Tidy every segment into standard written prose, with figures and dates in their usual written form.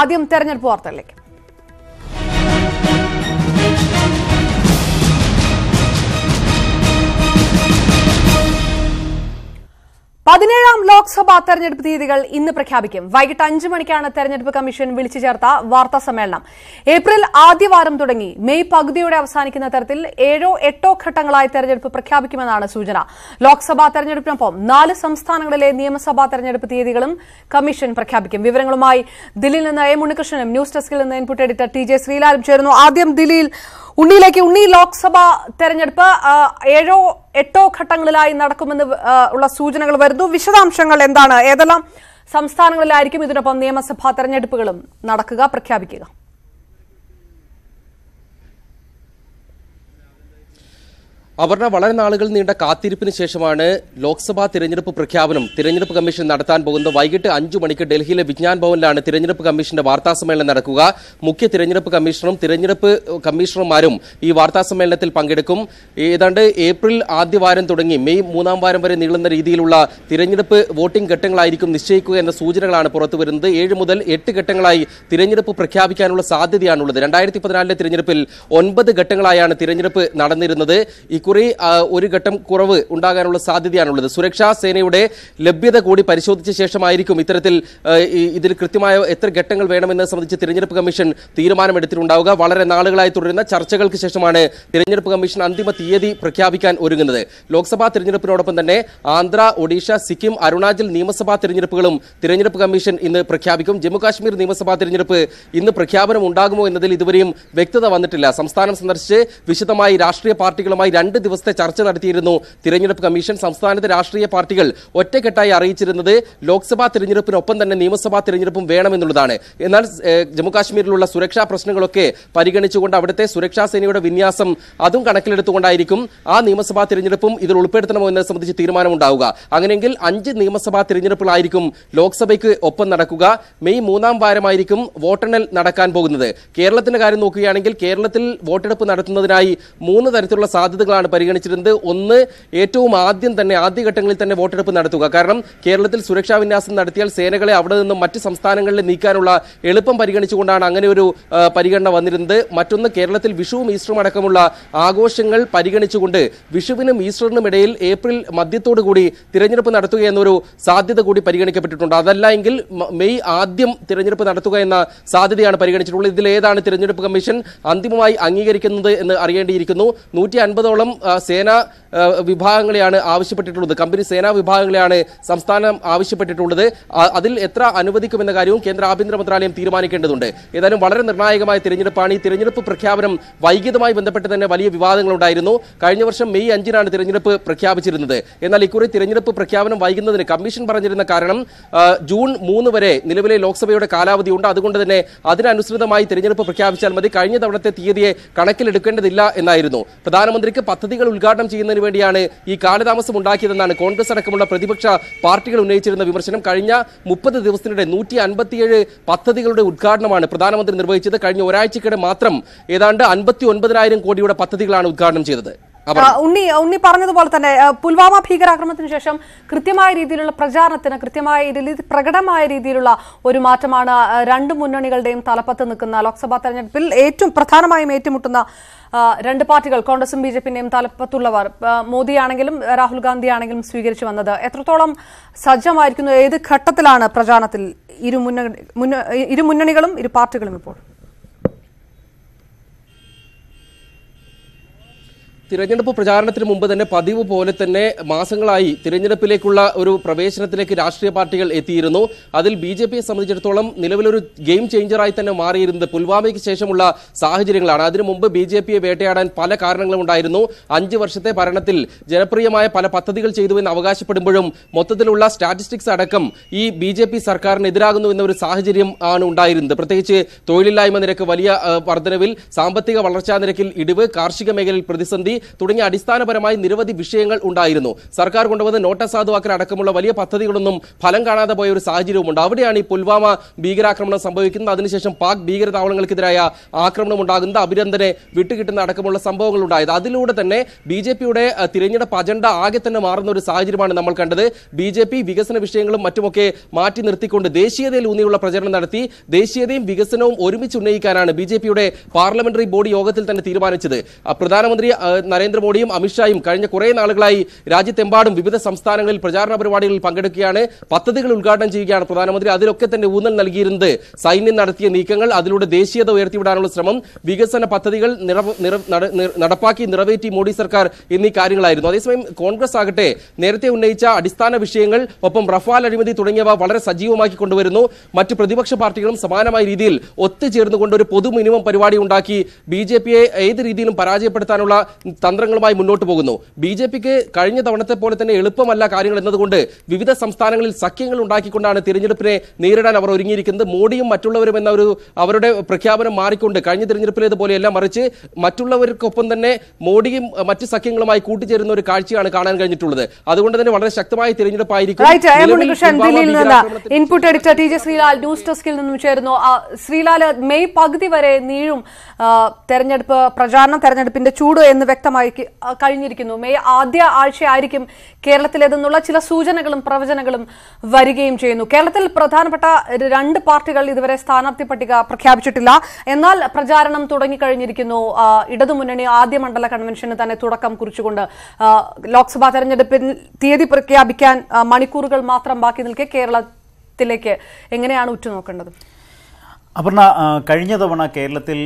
ആദ്യം തെരഞ്ഞെടുപ്പ് വാർത്തകളിലേക്ക്. പതിനേഴാം ലോക്സഭാ തെരഞ്ഞെടുപ്പ് തീയതികൾ ഇന്ന് പ്രഖ്യാപിക്കും. വൈകിട്ട് 5 മണിക്കാണ് തെരഞ്ഞെടുപ്പ് കമ്മീഷൻ വിളിച്ചു ചേർത്ത വാർത്താ സമ്മേളനം. ഏപ്രിൽ ആദ്യവാരം തുടങ്ങി മെയ് പകുതിയോടെ അവസാനിക്കുന്ന തരത്തിൽ 7-8 ഘട്ടങ്ങളായി തെരഞ്ഞെടുപ്പ് പ്രഖ്യാപിക്കുമെന്നാണ് സൂചന. ലോക്സഭാ തെരഞ്ഞെടുപ്പിനൊപ്പം 4 സംസ്ഥാനങ്ങളിലെ നിയമസഭാ തെരഞ്ഞെടുപ്പ് തീയതികളും കമ്മീഷൻ പ്രഖ്യാപിക്കും. വിവരങ്ങളുമായി ദില്ലിയിൽ നിന്ന് എ ഉണ്ണികൃഷ്ണനും ന്യൂസ് ഡെസ്കിൽ നിന്ന് ഇൻപുട്ട് എഡിറ്റർ ടി ജെ ശ്രീലാലും ചേരുന്നു. ആദ്യം ദില്ലിയിൽ ഉണ്ണി ലോക്സഭാ തെരഞ്ഞെടുപ്പ് 7-8 ഘട്ടങ്ങളിലായി നടക്കുമെന്ന് ഉള്ള സൂചനകൾ വരുന്നു. വിശദാംശങ്ങൾ എന്താണ്? ഏതെല്ലാം സംസ്ഥാനങ്ങളിലായിരിക്കും ഇതിനൊപ്പം നിയമസഭാ തെരഞ്ഞെടുപ്പുകളും നടക്കുക, പ്രഖ്യാപിക്കുക? അപർണ, വളരെ നാളുകൾ നീണ്ട കാത്തിരിപ്പിന് ശേഷമാണ് ലോക്സഭാ തിരഞ്ഞെടുപ്പ് പ്രഖ്യാപനം തിരഞ്ഞെടുപ്പ് കമ്മീഷൻ നടത്താൻ പോകുന്നത്. വൈകിട്ട് 5 മണിക്ക് ഡൽഹിയിലെ വിജ്ഞാൻ ഭവനിലാണ് തിരഞ്ഞെടുപ്പ് കമ്മീഷന്റെ വാർത്താ സമ്മേളനം നടക്കുക. മുഖ്യ തിരഞ്ഞെടുപ്പ് കമ്മീഷണറും തിരഞ്ഞെടുപ്പ് കമ്മീഷണർമാരും ഈ വാർത്താ സമ്മേളനത്തിൽ പങ്കെടുക്കും. ഏതാണ്ട് ഏപ്രിൽ ആദ്യവാരം തുടങ്ങി മെയ് 3-ാം വാരം വരെ നീളുന്ന രീതിയിലുള്ള തിരഞ്ഞെടുപ്പ് വോട്ടിംഗ് ഘട്ടങ്ങളായിരിക്കും നിശ്ചയിക്കുക എന്ന സൂചനകളാണ് പുറത്തുവരുന്നത്. 7 മുതൽ 8 ഘട്ടങ്ങളായി തിരഞ്ഞെടുപ്പ് പ്രഖ്യാപിക്കാനുള്ള സാധ്യതയാണുള്ളത്. 2014 തിരഞ്ഞെടുപ്പിൽ 9 ഘട്ടങ്ങളായാണ് തിരഞ്ഞെടുപ്പ് നടന്നിരുന്നത്. ഇക്കുറി ഒരു ഘട്ടം കുറവ് ഉണ്ടാകാനുള്ള സാധ്യതയാണുള്ളത്. സുരക്ഷാ സേനയുടെ ലഭ്യത കൂടി പരിശോധിച്ച ശേഷമായിരിക്കും ഇത്തരത്തിൽ ഇതിൽ കൃത്യമായ എത്ര ഘട്ടങ്ങൾ വേണമെന്നത് സംബന്ധിച്ച് തിരഞ്ഞെടുപ്പ് കമ്മീഷൻ തീരുമാനമെടുത്തിട്ടുണ്ടാവുക. വളരെ നാളുകളായി തുടരുന്ന ചർച്ചകൾക്ക് ശേഷമാണ് തിരഞ്ഞെടുപ്പ് കമ്മീഷൻ അന്തിമ തീയതി പ്രഖ്യാപിക്കാൻ ഒരുങ്ങുന്നത്. ലോക്സഭാ തിരഞ്ഞെടുപ്പിനോടൊപ്പം തന്നെ ആന്ധ്ര, ഒഡീഷ, സിക്കിം, അരുണാചൽ നിയമസഭാ തിരഞ്ഞെടുപ്പുകളും തിരഞ്ഞെടുപ്പ് കമ്മീഷൻ ഇന്ന് പ്രഖ്യാപിക്കും. ജമ്മുകാശ്മീർ നിയമസഭാ തിരഞ്ഞെടുപ്പ് ഇന്ന് പ്രഖ്യാപനം ഉണ്ടാകുമോ എന്നതിൽ ഇതുവരെയും വ്യക്തത വന്നിട്ടില്ല. സംസ്ഥാനം സന്ദർശിച്ച് വിശദമായി രാഷ്ട്രീയ പാർട്ടികളുമായി 2 ദിവസത്തെ ചർച്ച നടത്തിയിരുന്നു തിരഞ്ഞെടുപ്പ് കമ്മീഷൻ. സംസ്ഥാനത്തെ രാഷ്ട്രീയ പാർട്ടികൾ ഒറ്റക്കെട്ടായി അറിയിച്ചിരുന്നത് ലോക്സഭാ തിരഞ്ഞെടുപ്പിനൊപ്പം തന്നെ നിയമസഭാ തിരഞ്ഞെടുപ്പും വേണമെന്നുള്ളതാണ്. എന്നാൽ ജമ്മുകാശ്മീരിലുള്ള സുരക്ഷാ പ്രശ്നങ്ങളൊക്കെ പരിഗണിച്ചുകൊണ്ട് അവിടുത്തെ സുരക്ഷാ സേനയുടെ വിന്യാസം അതും കണക്കിലെടുത്തുകൊണ്ടായിരിക്കും ആ നിയമസഭാ തിരഞ്ഞെടുപ്പും ഇതിൽ ഉൾപ്പെടുത്തണമോ എന്നത് സംബന്ധിച്ച് തീരുമാനമുണ്ടാവുക. അങ്ങനെയെങ്കിൽ 5 നിയമസഭാ തിരഞ്ഞെടുപ്പുകളായിരിക്കും ലോക്സഭയ്ക്ക് ഒപ്പം നടക്കുക. മെയ് 3-ാം വാരമായിരിക്കും വോട്ടെണ്ണൽ നടക്കാൻ പോകുന്നത്. കേരളത്തിന്റെ കാര്യം നോക്കുകയാണെങ്കിൽ കേരളത്തിൽ വോട്ടെടുപ്പ് നടത്തുന്നതിനായി 3 തരത്തിലുള്ള സാധ്യതകളാണ് പരിഗണിച്ചിരുന്നത്. ഒന്ന്, ഏറ്റവും ആദ്യഘട്ടങ്ങളിൽ തന്നെ വോട്ടെടുപ്പ് നടത്തുക. കാരണം കേരളത്തിൽ സുരക്ഷാ വിന്യാസം നടത്തിയാൽ സേനകളെ അവിടെ നിന്നും മറ്റ് സംസ്ഥാനങ്ങളിൽ നീക്കാനുള്ള എളുപ്പം പരിഗണിച്ചുകൊണ്ടാണ് അങ്ങനെ ഒരു പരിഗണന വന്നിരുന്നത്. മറ്റൊന്ന്, കേരളത്തിൽ വിഷുവും ഈസ്റ്ററും അടക്കമുള്ള ആഘോഷങ്ങൾ പരിഗണിച്ചുകൊണ്ട് വിഷുവിനും ഈസ്റ്ററിനും ഇടയിൽ ഏപ്രിൽ മധ്യത്തോടു കൂടി തിരഞ്ഞെടുപ്പ് നടത്തുക എന്നൊരു സാധ്യത കൂടി പരിഗണിക്കപ്പെട്ടിട്ടുണ്ട്. അതല്ല എങ്കിൽ മെയ് ആദ്യം തിരഞ്ഞെടുപ്പ് നടത്തുക എന്ന സാധ്യതയാണ് പരിഗണിച്ചിട്ടുള്ളത്. ഇതിലേതാണ് തിരഞ്ഞെടുപ്പ് കമ്മീഷൻ അന്തിമമായി അംഗീകരിക്കുന്നത് എന്ന് അറിയേണ്ടിയിരിക്കുന്നു. 150ഓളം സേനാ വിഭാഗങ്ങളെയാണ് ആവശ്യപ്പെട്ടിട്ടുള്ളത്. കമ്പനി സേനാ വിഭാഗങ്ങളെയാണ് സംസ്ഥാനം ആവശ്യപ്പെട്ടിട്ടുള്ളത്. അതിൽ എത്ര അനുവദിക്കുമെന്ന കാര്യവും കേന്ദ്ര ആഭ്യന്തര മന്ത്രാലയം തീരുമാനിക്കേണ്ടതുണ്ട്. ഏതായാലും വളരെ നിർണായകമായ തിരഞ്ഞെടുപ്പാണ്. ഈ തിരഞ്ഞെടുപ്പ് പ്രഖ്യാപനം വൈകിയതുമായി ബന്ധപ്പെട്ട് തന്നെ വലിയ വിവാദങ്ങളുണ്ടായിരുന്നു. കഴിഞ്ഞ വർഷം മെയ് 5-നാണ് തിരഞ്ഞെടുപ്പ് പ്രഖ്യാപിച്ചിരുന്നത്. എന്നാൽ ഇക്കുറി തിരഞ്ഞെടുപ്പ് പ്രഖ്യാപനം വൈകുന്നതിന് കമ്മീഷൻ പറഞ്ഞിരുന്ന കാരണം ജൂൺ 3 വരെ നിലവിലെ ലോക്സഭയുടെ കാലാവധിയുണ്ട്. അതുകൊണ്ട് തന്നെ അതിനനുസൃതമായി തിരഞ്ഞെടുപ്പ് പ്രഖ്യാപിച്ചാൽ മതി, കഴിഞ്ഞ തവണത്തെ തീയതിയെ കണക്കിലെടുക്കേണ്ടതില്ല എന്നായിരുന്നു. പ്രധാനമന്ത്രിക്ക് പദ്ധതികൾ ഉദ്ഘാടനം ചെയ്യുന്നതിന് വേണ്ടിയാണ് ഈ കാലതാമസം ഉണ്ടാക്കിയതെന്നാണ് കോൺഗ്രസ് അടക്കമുള്ള പ്രതിപക്ഷ പാർട്ടികൾ ഉന്നയിച്ചിരുന്ന വിമർശനം. കഴിഞ്ഞ 30 ദിവസത്തിനിടെ 157 പദ്ധതികളുടെ ഉദ്ഘാടനമാണ് പ്രധാനമന്ത്രി നിർവഹിച്ചത്. കഴിഞ്ഞ ഒരാഴ്ചക്കിടെ മാത്രം ഏതാണ്ട് 59,000 കോടിയുടെ പദ്ധതികളാണ് ഉദ്ഘാടനം ചെയ്തത്. ഉണ്ണി പറഞ്ഞതുപോലെ തന്നെ പുൽവാമ ഭീകരാക്രമണത്തിന് ശേഷം കൃത്യമായ രീതിയിലുള്ള പ്രചാരണത്തിന് പ്രകടമായ രീതിയിലുള്ള ഒരു മാറ്റമാണ് 2 മുന്നണികളുടെയും തലപ്പത്ത് നിൽക്കുന്ന ലോക്സഭാ തെരഞ്ഞെടുപ്പിൽ ഏറ്റവും പ്രധാനമായും ഏറ്റുമുട്ടുന്ന 2 പാർട്ടികൾ കോൺഗ്രസും BJPയുടെയും തലപ്പത്തുള്ളവർ മോദിയാണെങ്കിലും രാഹുൽ ഗാന്ധി ആണെങ്കിലും സ്വീകരിച്ചു വന്നത് എത്രത്തോളം സജ്ജമായിരിക്കുന്നു? ഏത് ഘട്ടത്തിലാണ് പ്രചാരണത്തിൽ ഇരു മുന്നണികളും ഇരു പാർട്ടികളും ഇപ്പോൾ? തിരഞ്ഞെടുപ്പ് പ്രചാരണത്തിന് മുമ്പ് തന്നെ പതിവ് പോലെ തന്നെ മാസങ്ങളായി തിരഞ്ഞെടുപ്പിലേക്കുള്ള ഒരു പ്രവേശനത്തിലേക്ക് രാഷ്ട്രീയ പാർട്ടികൾ എത്തിയിരുന്നു. അതിൽ BJPയെ സംബന്ധിച്ചിടത്തോളം നിലവിലൊരു ഗെയിം ചേഞ്ചറായി തന്നെ മാറിയിരുന്നത് പുൽവാമയ്ക്ക് ശേഷമുള്ള സാഹചര്യങ്ങളാണ്. അതിനു മുമ്പ് BJPയെ വേട്ടയാടാൻ പല കാരണങ്ങളും ഉണ്ടായിരുന്നു. 5 വർഷത്തെ ഭരണത്തിൽ ജനപ്രിയമായ പല പദ്ധതികൾ ചെയ്തുവെന്ന് അവകാശപ്പെടുമ്പോഴും മൊത്തത്തിലുള്ള സ്റ്റാറ്റിസ്റ്റിക്സ് അടക്കം ഈ BJP സർക്കാരിനെതിരാകുന്നു എന്നൊരു സാഹചര്യം ആണ് ഉണ്ടായിരുന്നത്. പ്രത്യേകിച്ച് തൊഴിലില്ലായ്മ നിരക്ക് വലിയ വർധനവിൽ, സാമ്പത്തിക വളർച്ചാ നിരക്കിൽ ഇടിവ്, കാർഷിക മേഖലയിൽ പ്രതിസന്ധി, തുടങ്ങിയ അടിസ്ഥാനപരമായി നിരവധി വിഷയങ്ങൾ ഉണ്ടായിരുന്നു. സർക്കാർ കൊണ്ടുവന്ന നോട്ട് അസാധുവാക്കൽ അടക്കമുള്ള വലിയ പദ്ധതികളൊന്നും ഫലം കാണാതെ പോയ ഒരു സാഹചര്യവുമുണ്ട്. അവിടെയാണ് ഈ പുൽവാമ ഭീകരാക്രമണം സംഭവിക്കുന്നത്. അതിനുശേഷം പാക് ഭീകരതാവളങ്ങൾക്കെതിരായ ആക്രമണം ഉണ്ടാകുന്നത്, അഭിനന്ദനെ വിട്ടുകിട്ടുന്ന അടക്കമുള്ള സംഭവങ്ങൾ ഉണ്ടായത്. അതിലൂടെ തന്നെ ബി.ജെ.പിയുടെ തിരഞ്ഞെടുപ്പ് അജണ്ട ആകെ തന്നെ മാറുന്ന ഒരു സാഹചര്യമാണ് നമ്മൾ കണ്ടത്. ബി.ജെ.പി വികസന വിഷയങ്ങളും മറ്റുമൊക്കെ മാറ്റി നിർത്തിക്കൊണ്ട് ദേശീയതയിൽ ഊന്നിയുള്ള പ്രചരണം നടത്തി. ദേശീയതയും വികസനവും ഒരുമിച്ച് ഉന്നയിക്കാനാണ് ബി.ജെ.പിയുടെ പാർലമെന്ററി ബോഡി യോഗത്തിൽ തന്നെ തീരുമാനിച്ചത്. പ്രധാനമന്ത്രി നരേന്ദ്രമോദിയും അമിത്ഷായും കഴിഞ്ഞ കുറെ നാളുകളായി രാജ്യത്തെമ്പാടും വിവിധ സംസ്ഥാനങ്ങളിൽ പ്രചാരണ പരിപാടികളിൽ പങ്കെടുക്കുകയാണ്. പദ്ധതികൾ ഉദ്ഘാടനം ചെയ്യുകയാണ് പ്രധാനമന്ത്രി. അതിലൊക്കെ തന്നെ ഊന്നൽ നൽകിയിരുന്നത് സൈന്യം നടത്തിയ നീക്കങ്ങൾ, അതിലൂടെ ദേശീയത ഉയർത്തിവിടാനുള്ള ശ്രമം, വികസന പദ്ധതികൾ നടപ്പാക്കി നിറവേറ്റി മോഡി സർക്കാർ എന്നീ കാര്യങ്ങളായിരുന്നു. അതേസമയം കോൺഗ്രസ് ആകട്ടെ നേരത്തെ ഉന്നയിച്ച അടിസ്ഥാന വിഷയങ്ങൾ, ഒപ്പം റഫാൽ അഴിമതി തുടങ്ങിയവ വളരെ സജീവമാക്കി കൊണ്ടുവരുന്നു. മറ്റ് പ്രതിപക്ഷ പാർട്ടികളും സമാനമായ രീതിയിൽ ഒത്തുചേർന്നുകൊണ്ട് ഒരു പൊതു മിനിമം പരിപാടി ഉണ്ടാക്കി ബി.ജെ.പിയെ ഏത് രീതിയിലും പരാജയപ്പെടുത്താനുള്ള തന്ത്രങ്ങളുമായി മുന്നോട്ട് പോകുന്നു. ബി.ജെ.പിക്ക് കഴിഞ്ഞ തവണത്തെ പോലെ തന്നെ എളുപ്പമല്ല കാര്യങ്ങൾ എന്നതുകൊണ്ട് വിവിധ സംസ്ഥാനങ്ങളിൽ സഖ്യങ്ങൾ ഉണ്ടാക്കിക്കൊണ്ടാണ് തിരഞ്ഞെടുപ്പിനെ നേരിടാൻ അവർ ഒരുങ്ങിയിരിക്കുന്നത്. മോഡിയും മറ്റുള്ളവരും എന്ന ഒരു അവരുടെ പ്രഖ്യാപനം മാറിക്കൊണ്ട് കഴിഞ്ഞ തിരഞ്ഞെടുപ്പിലേതുപോലെയല്ല, മറിച്ച് മറ്റുള്ളവർക്കൊപ്പം തന്നെ മോഡിയും മറ്റ് സഖ്യങ്ങളുമായി കൂട്ടിച്ചേരുന്ന ഒരു കാഴ്ചയാണ് കാണാൻ കഴിഞ്ഞിട്ടുള്ളത്. അതുകൊണ്ട് തന്നെ വളരെ ശക്തമായ തിരഞ്ഞെടുപ്പായിരിക്കും. Input editor T J Sreelal news ഡെസ്കിൽ നിന്നും ചേരുന്നു. ശ്രീലാൽ, മെയ് പകുതി വരെ നീളും തെരഞ്ഞെടുപ്പിന്റെ ചൂട് എന്ന് വ്യക്തമായി കഴിഞ്ഞിരിക്കുന്നു. മെയ് ആദ്യ ആഴ്ചയായിരിക്കും കേരളത്തിലേതെന്നുള്ള ചില സൂചനകളും പ്രവചനങ്ങളും വരികയും ചെയ്യുന്നു. കേരളത്തിൽ പ്രധാനപ്പെട്ട 2 പാർട്ടികൾ ഇതുവരെ സ്ഥാനാർത്ഥി പട്ടിക പ്രഖ്യാപിച്ചിട്ടില്ല. എന്നാൽ പ്രചാരണം തുടങ്ങിക്കഴിഞ്ഞിരിക്കുന്നു. ഇടതുമുന്നണി ആദ്യ മണ്ഡല കൺവെൻഷന് തന്നെ തുടക്കം കുറിച്ചുകൊണ്ട് ലോക്സഭാ തെരഞ്ഞെടുപ്പിൽ തീയതി പ്രഖ്യാപിക്കാൻ മണിക്കൂറുകൾ മാത്രം ബാക്കി നിൽക്കെ കേരളത്തിലേക്ക് എങ്ങനെയാണ് ഉറ്റുനോക്കേണ്ടത്? അപർണ, കഴിഞ്ഞ തവണ കേരളത്തിൽ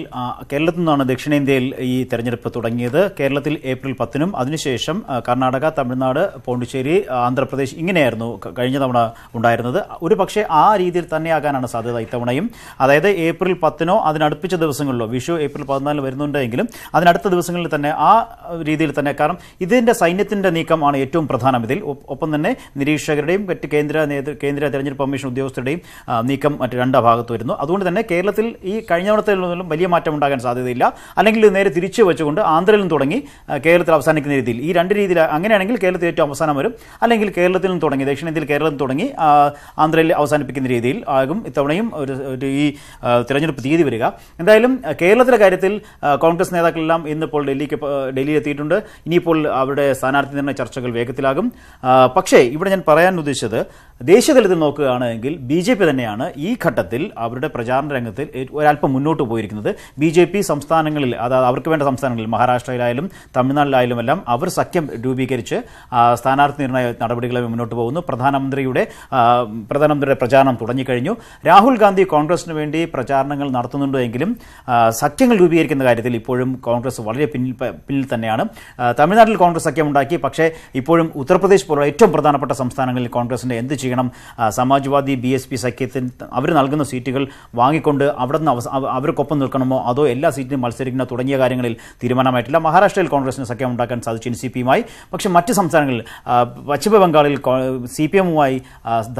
നിന്നാണ് ദക്ഷിണേന്ത്യയിൽ ഈ തെരഞ്ഞെടുപ്പ് തുടങ്ങിയത്. കേരളത്തിൽ ഏപ്രിൽ 10-നും അതിനുശേഷം കർണാടക, തമിഴ്നാട്, പോണ്ടിച്ചേരി, ആന്ധ്രാപ്രദേശ് ഇങ്ങനെയായിരുന്നു കഴിഞ്ഞ തവണ ഉണ്ടായിരുന്നത്. ഒരു പക്ഷേ ആ രീതിയിൽ തന്നെയാകാനാണ് സാധ്യത ഇത്തവണയും. അതായത് ഏപ്രിൽ 10-നോ അതിനടുപ്പിച്ച ദിവസങ്ങളിലോ, വിഷു ഏപ്രിൽ 14 വരുന്നുണ്ടെങ്കിലും അതിനടുത്ത ദിവസങ്ങളിൽ തന്നെ ആ രീതിയിൽ തന്നെ. കാരണം ഇതിന്റെ സൈന്യത്തിന്റെ നീക്കമാണ് ഏറ്റവും പ്രധാനം ഇതിൽ. ഒപ്പം തന്നെ നിരീക്ഷകരുടെയും മറ്റ് കേന്ദ്ര തെരഞ്ഞെടുപ്പ് കമ്മീഷൻ ഉദ്യോഗസ്ഥരുടെയും നീക്കം മറ്റ് 2 ഭാഗത്ത് വരുന്നു. അതുകൊണ്ട് തന്നെ കേരളത്തിൽ ഈ കഴിഞ്ഞ തവണത്തിൽ നിന്നും വലിയ മാറ്റം ഉണ്ടാകാൻ സാധ്യതയില്ല. അല്ലെങ്കിൽ നേരെ തിരിച്ചു വെച്ചുകൊണ്ട് ആന്ധ്രയിൽ നിന്ന് തുടങ്ങി കേരളത്തിൽ അവസാനിക്കുന്ന രീതിയിൽ, ഈ 2 രീതിയിൽ അങ്ങനെയാണെങ്കിൽ കേരളത്തിൽ ഏറ്റവും അവസാനം വരും. അല്ലെങ്കിൽ കേരളത്തിൽ നിന്ന് തുടങ്ങി, ദക്ഷിണേന്ത്യയിൽ കേരളത്തിൽ തുടങ്ങി ആന്ധ്രയിൽ അവസാനിപ്പിക്കുന്ന രീതിയിൽ ആകും ഇത്തവണയും ഈ തിരഞ്ഞെടുപ്പ് തീയതി വരിക. എന്തായാലും കേരളത്തിലെ കാര്യത്തിൽ കോൺഗ്രസ് നേതാക്കളെല്ലാം ഇന്നിപ്പോൾ ഡൽഹിയിൽ എത്തിയിട്ടുണ്ട്. ഇനിയിപ്പോൾ അവരുടെ സ്ഥാനാർത്ഥി നിർണ്ണയ ചർച്ചകൾ വേഗത്തിലാകും. പക്ഷേ ഇവിടെ ഞാൻ പറയാൻ ഉദ്ദേശിച്ചത്, ദേശീയ തലത്തിൽ നോക്കുകയാണെങ്കിൽ ബി.ജെ.പി തന്നെയാണ് ഈ ഘട്ടത്തിൽ അവരുടെ പ്രചാരണ രംഗത്തിൽ ഒരല്പം മുന്നോട്ട് പോയിരിക്കുന്നത്. ബി.ജെ.പി സംസ്ഥാനങ്ങളിൽ, അതായത് അവർക്ക് വേണ്ട സംസ്ഥാനങ്ങളിൽ, മഹാരാഷ്ട്രയിലായാലും തമിഴ്നാട്ടിലായാലും എല്ലാം അവർ സഖ്യം രൂപീകരിച്ച് സ്ഥാനാർത്ഥി നിർണ്ണയ നടപടികളുമായി മുന്നോട്ട് പോകുന്നു. പ്രധാനമന്ത്രിയുടെ പ്രചാരണം തുടങ്ങിക്കഴിഞ്ഞു. രാഹുൽ ഗാന്ധി കോൺഗ്രസിന് വേണ്ടി പ്രചാരണങ്ങൾ നടത്തുന്നുണ്ട് എങ്കിലും സഖ്യങ്ങൾ രൂപീകരിക്കുന്ന കാര്യത്തിൽ ഇപ്പോഴും കോൺഗ്രസ് വളരെ പിന്നിൽ തന്നെയാണ്. തമിഴ്നാട്ടിൽ കോൺഗ്രസ് സഖ്യം ഉണ്ടാക്കി. പക്ഷേ ഇപ്പോഴും ഉത്തർപ്രദേശ് പോലുള്ള ഏറ്റവും പ്രധാനപ്പെട്ട സംസ്ഥാനങ്ങളിൽ കോൺഗ്രസിന് എന്ത് ചെയ്യണം? സമാജ്വാദി, BSP സഖ്യത്തിന് അവർ നൽകുന്ന സീറ്റുകൾ വാങ്ങിക്കൊണ്ട് അവിടെ നിന്ന് അവർക്കൊപ്പം നിൽക്കണമോ അതോ എല്ലാ സീറ്റിനും മത്സരിക്കണോ തുടങ്ങിയ കാര്യങ്ങളിൽ തീരുമാനമായിട്ടില്ല. മഹാരാഷ്ട്രയിൽ കോൺഗ്രസിന് സഖ്യം ഉണ്ടാക്കാൻ സാധിച്ചു NCP-യുമായി. പക്ഷേ മറ്റ് സംസ്ഥാനങ്ങളിൽ, പശ്ചിമ ബംഗാളിൽ CPM-യുമായി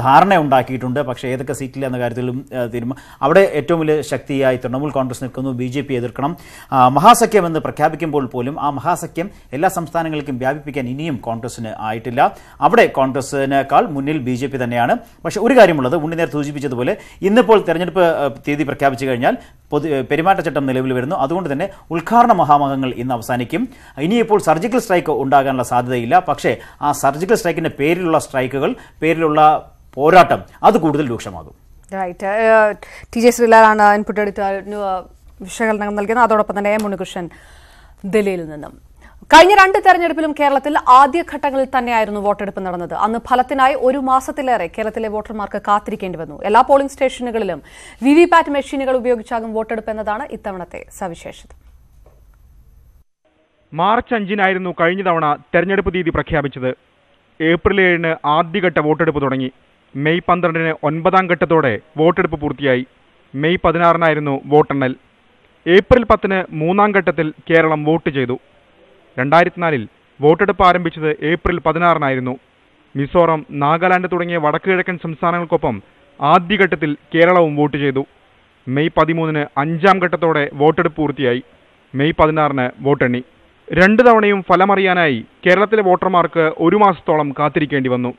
ധാരണ ഉണ്ടാക്കിയിട്ടുണ്ട്. പക്ഷേ ഏതൊക്കെ സീറ്റിൽ എന്ന കാര്യത്തിലും അവിടെ ഏറ്റവും വലിയ ശക്തിയായി തൃണമൂൽ കോൺഗ്രസ് നിൽക്കുന്നു. BJP എതിർക്കണം. മഹാസഖ്യം എന്ന് പ്രഖ്യാപിക്കുമ്പോൾ പോലും ആ മഹാസഖ്യം എല്ലാ സംസ്ഥാനങ്ങളിലേക്കും വ്യാപിപ്പിക്കാൻ ഇനിയും കോൺഗ്രസിന് ആയിട്ടില്ല. അവിടെ കോൺഗ്രസിനേക്കാൾ മുന്നിൽ BJP തന്നെയാണ്. പക്ഷേ ഒരു കാര്യമുള്ളത്, ഉണ്ണി നേരത്തെ സൂചിപ്പിച്ചതുപോലെ, ഇന്നിപ്പോൾ തെരഞ്ഞെടുപ്പ് തീയതി പ്രഖ്യാപിച്ചു കഴിഞ്ഞാൽ പെരുമാറ്റച്ചട്ടം നിലവിൽ വരുന്നു. അതുകൊണ്ട് തന്നെ ഉദ്ഘാടന മഹാമഹങ്ങൾ ഇന്ന് അവസാനിക്കും. ഇനിയിപ്പോൾ സർജിക്കൽ സ്ട്രൈക്ക് ഉണ്ടാകാനുള്ള സാധ്യതയില്ല. പക്ഷേ ആ സർജിക്കൽ സ്ട്രൈക്കിന്റെ പേരിലുള്ള പോരാട്ടം അത് കൂടുതൽ രൂക്ഷമാകും. ടി ജെ ശ്രീലാലാണ് ഇൻപുട്ട് എഡിറ്റർ വിശകലനം നൽകുന്നത്. അതോടൊപ്പം തന്നെ ഉണ്ണികൃഷ്ണൻ ഡൽഹിയിൽ നിന്നും. കഴിഞ്ഞ 2 തെരഞ്ഞെടുപ്പിലും കേരളത്തിൽ ആദ്യഘട്ടങ്ങളിൽ തന്നെയായിരുന്നു വോട്ടെടുപ്പ് നടന്നത്. അന്ന് ഫലത്തിനായി 1 മാസത്തിലേറെ കേരളത്തിലെ വോട്ടർമാർക്ക് കാത്തിരിക്കേണ്ടി വന്നു. എല്ലാ പോളിംഗ് സ്റ്റേഷനുകളിലും VVPAT മെഷീനുകൾ ഉപയോഗിച്ചാകും വോട്ടെടുപ്പ് എന്നതാണ് ഇത്തവണത്തെ സവിശേഷത. മാർച്ച് 5-നായിരുന്നു കഴിഞ്ഞ തവണ തെരഞ്ഞെടുപ്പ് തീയതി പ്രഖ്യാപിച്ചത്. ഏപ്രിൽ 7-ന് ആദ്യഘട്ട വോട്ടെടുപ്പ് തുടങ്ങി. മെയ് 12-ന് 9-ാം ഘട്ടത്തോടെ വോട്ടെടുപ്പ് പൂർത്തിയായി. മെയ് 16-നായിരുന്നു വോട്ടെണ്ണൽ. ഏപ്രിൽ 10-ന് 3-ാം ഘട്ടത്തിൽ കേരളം വോട്ട് ചെയ്തു. 2004-ൽ വോട്ടെടുപ്പ് ആരംഭിച്ചത് ഏപ്രിൽ 16-നായിരുന്നു. മിസോറം, നാഗാലാൻഡ് തുടങ്ങിയ വടക്കുകിഴക്കൻ സംസ്ഥാനങ്ങൾക്കൊപ്പം ആദ്യഘട്ടത്തിൽ കേരളവും വോട്ട് ചെയ്തു. മെയ് 13-ന് 5-ാം ഘട്ടത്തോടെ വോട്ടെടുപ്പ് പൂർത്തിയായി. മെയ് 16-ന് വോട്ടെണ്ണി. 2 തവണയും ഫലമറിയാനായി കേരളത്തിലെ വോട്ടർമാർക്ക് 1 മാസത്തോളം കാത്തിരിക്കേണ്ടി വന്നു.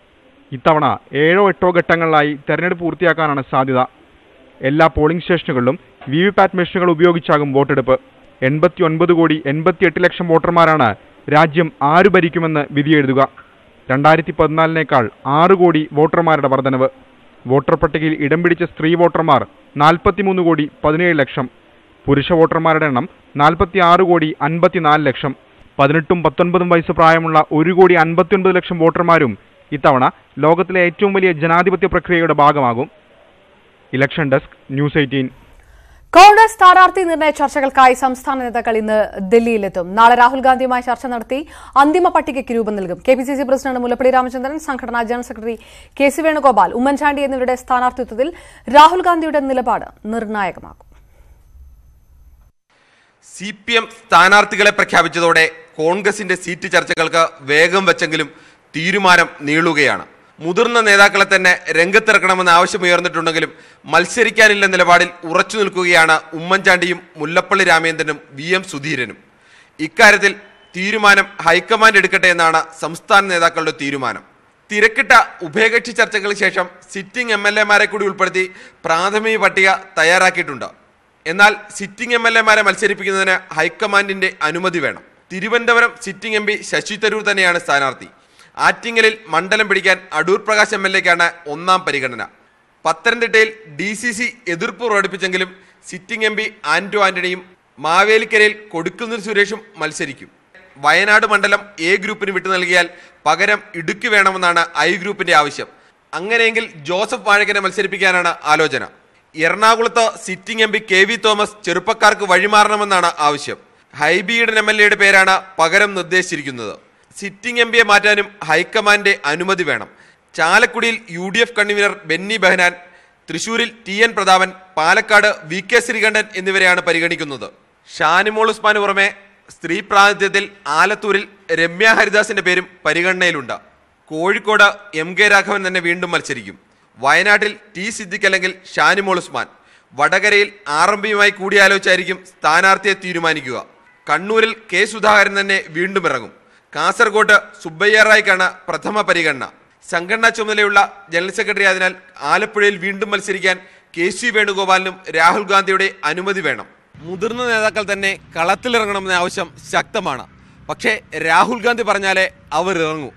ഇത്തവണ 7-8 ഘട്ടങ്ങളിലായി തെരഞ്ഞെടുപ്പ് പൂർത്തിയാക്കാനാണ് സാധ്യത. എല്ലാ പോളിംഗ് സ്റ്റേഷനുകളിലും വിവിപാറ്റ് മെഷീനുകൾ ഉപയോഗിച്ചാകും വോട്ടെടുപ്പ്. 89 ലക്ഷം വോട്ടർമാരാണ് രാജ്യം ആര് ഭരിക്കുമെന്ന് വിധിയെഴുതുക. 2014 6 കോടി വോട്ടർമാരുടെ വർധനവ്. വോട്ടർ പട്ടികയിൽ ഇടം പിടിച്ച സ്ത്രീ വോട്ടർമാർ 43 ലക്ഷം. പുരുഷ വോട്ടർമാരുടെ എണ്ണം 46 ലക്ഷം. 18-19 വയസ്സ് പ്രായമുള്ള 1 ലക്ഷം വോട്ടർമാരും ഇത്തവണ ലോകത്തിലെ ഏറ്റവും വലിയ ജനാധിപത്യ പ്രക്രിയയുടെ ഭാഗമാകും. Election desk, news 18. കോൺഗ്രസ് സ്ഥാനാർത്ഥി നിർണയ ചർച്ചകൾക്കായി സംസ്ഥാന നേതാക്കൾ ഇന്ന് ഡൽഹിയിലെത്തും. നാളെ രാഹുൽ ഗാന്ധിയുമായി ചർച്ച നടത്തി അന്തിമ പട്ടികയ്ക്ക് രൂപം നൽകും. KPCC പ്രസിഡന്റ് മുല്ലപ്പള്ളി രാമചന്ദ്രൻ, സംഘടനാ general secretary KC Venugopal, Oommen Chandy എന്നിവരുടെ സ്ഥാനാർത്ഥിത്വത്തിൽ രാഹുൽ ഗാന്ധിയുടെ നിലപാട് നിർണായകമാകും. CPM സ്ഥാനാർത്ഥികളെ പ്രഖ്യാപിച്ചതോടെ കോൺഗ്രസിന്റെ സീറ്റ് ചർച്ചകൾക്ക് വേഗം വെച്ചെങ്കിലും തീരുമാനം നീളുകയാണ്. മുതിർന്ന നേതാക്കളെ തന്നെ രംഗത്തിറക്കണമെന്ന ആവശ്യമുയർന്നിട്ടുണ്ടെങ്കിലും മത്സരിക്കാനില്ല നിലപാടിൽ ഉറച്ചു നിൽക്കുകയാണ് ഉമ്മൻചാണ്ടിയും മുല്ലപ്പള്ളി രാമചന്ദ്രനും VM സുധീരനും. ഇക്കാര്യത്തിൽ തീരുമാനം ഹൈക്കമാൻഡ് എടുക്കട്ടെ എന്നാണ് സംസ്ഥാന നേതാക്കളുടെ തീരുമാനം. തിരക്കിട്ട ഉഭയകക്ഷി ചർച്ചകൾക്ക് ശേഷം സിറ്റിംഗ് MLA-മാരെ കൂടി ഉൾപ്പെടുത്തി പ്രാഥമിക പട്ടിക തയ്യാറാക്കിയിട്ടുണ്ട്. എന്നാൽ സിറ്റിംഗ് MLA-മാരെ മത്സരിപ്പിക്കുന്നതിന് ഹൈക്കമാൻഡിന്റെ അനുമതി വേണം. തിരുവനന്തപുരം സിറ്റിംഗ് MP ശശി തരൂർ തന്നെയാണ് സ്ഥാനാർത്ഥി. ആറ്റിങ്ങലിൽ മണ്ഡലം പിടിക്കാൻ അടൂർ പ്രകാശ് MLA-ക്കാണ് ഒന്നാം പരിഗണന. പത്തനംതിട്ടയിൽ DCC എതിർപ്പ് പ്രകടിപ്പിച്ചെങ്കിലും സിറ്റിംഗ് MP ആന്റോ ആന്റണിയും മാവേലിക്കരയിൽ കൊടിക്കുന്നിൽ സുരേഷും മത്സരിക്കും. വയനാട് മണ്ഡലം A ഗ്രൂപ്പിന് വിട്ടു നൽകിയാൽ പകരം ഇടുക്കി വേണമെന്നാണ് I ഗ്രൂപ്പിന്റെ ആവശ്യം. അങ്ങനെയെങ്കിൽ ജോസഫ് വാഴക്കനെ മത്സരിപ്പിക്കാനാണ് ആലോചന. എറണാകുളത്ത് സിറ്റിംഗ് MP KV തോമസ് ചെറുപ്പക്കാർക്ക് വഴിമാറണമെന്നാണ് ആവശ്യം. ഹൈബിയുടെ MLA-യുടെ പേരാണ് പകരം നിർദ്ദേശിച്ചിരിക്കുന്നത്. സിറ്റിംഗ് MPയെ മാറ്റാനും ഹൈക്കമാൻഡിന്റെ അനുമതി വേണം. ചാലക്കുടിയിൽ UDF കൺവീനർ ബെന്നി ബെഹനാൻ, തൃശൂരിൽ TN പ്രതാപൻ, പാലക്കാട് VK ശ്രീകണ്ഠൻ എന്നിവരെയാണ് പരിഗണിക്കുന്നത്. ഷാനിമോൾ ഉസ്മാന് പുറമെ സ്ത്രീ പ്രാതിനിധ്യത്തിൽ ആലത്തൂരിൽ രമ്യ ഹരിദാസിന്റെ പേരും പരിഗണനയിലുണ്ട്. കോഴിക്കോട് MK രാഘവൻ തന്നെ വീണ്ടും മത്സരിക്കും. വയനാട്ടിൽ T സിദ്ദിഖ് അല്ലെങ്കിൽ ഷാനിമോൾ ഉസ്മാൻ. വടകരയിൽ RMPയുമായി കൂടിയാലോചിച്ചായിരിക്കും സ്ഥാനാർത്ഥിയെ തീരുമാനിക്കുക. കണ്ണൂരിൽ K സുധാകരൻ തന്നെ വീണ്ടും ഇറങ്ങും. കാസർഗോഡ് സുബ്ബയ്യ റായിക്കാണ് പ്രഥമ പരിഗണന. സംഘടനാ ചുമതലയുള്ള ജനറൽ സെക്രട്ടറി ആയതിനാൽ ആലപ്പുഴയിൽ വീണ്ടും മത്സരിക്കാൻ KC വേണുഗോപാലിനും രാഹുൽ ഗാന്ധിയുടെ അനുമതി വേണം. മുതിർന്ന നേതാക്കൾ തന്നെ കളത്തിലിറങ്ങണമെന്ന ആവശ്യം ശക്തമാണ്. പക്ഷേ രാഹുൽ ഗാന്ധി പറഞ്ഞാലേ അവർ ഇറങ്ങൂ.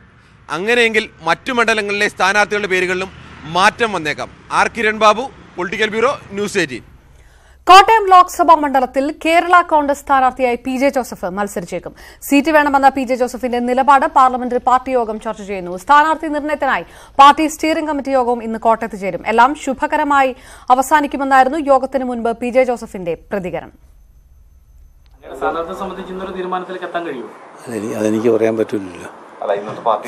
അങ്ങനെയെങ്കിൽ മറ്റു മണ്ഡലങ്ങളിലെ സ്ഥാനാർത്ഥികളുടെ പേരുകളിലും മാറ്റം വന്നേക്കാം. Kiran Babu, political bureau, news 18. Kottayam Lok Sabha മണ്ഡലത്തിൽ കേരള കോൺഗ്രസ് സ്ഥാനാർത്ഥിയായി PJ ജോസഫ് മത്സരിച്ചേക്കും. സീറ്റ് വേണമെന്ന PJ ജോസഫിന്റെ നിലപാട് പാർലമെന്ററി പാർട്ടി യോഗം ചർച്ച ചെയ്യുന്നു. സ്ഥാനാർത്ഥി നിർണയത്തിനായി പാർട്ടി സ്റ്റിയറിംഗ് കമ്മിറ്റി യോഗവും ഇന്ന് കോട്ടയത്ത് ചേരും. എല്ലാം ശുഭകരമായി അവസാനിക്കുമെന്നായിരുന്നു യോഗത്തിന് മുൻപ് PJ ജോസഫിന്റെ പ്രതികരണം. അതെനിക്ക് പറയാൻ പറ്റില്ലല്ലോ.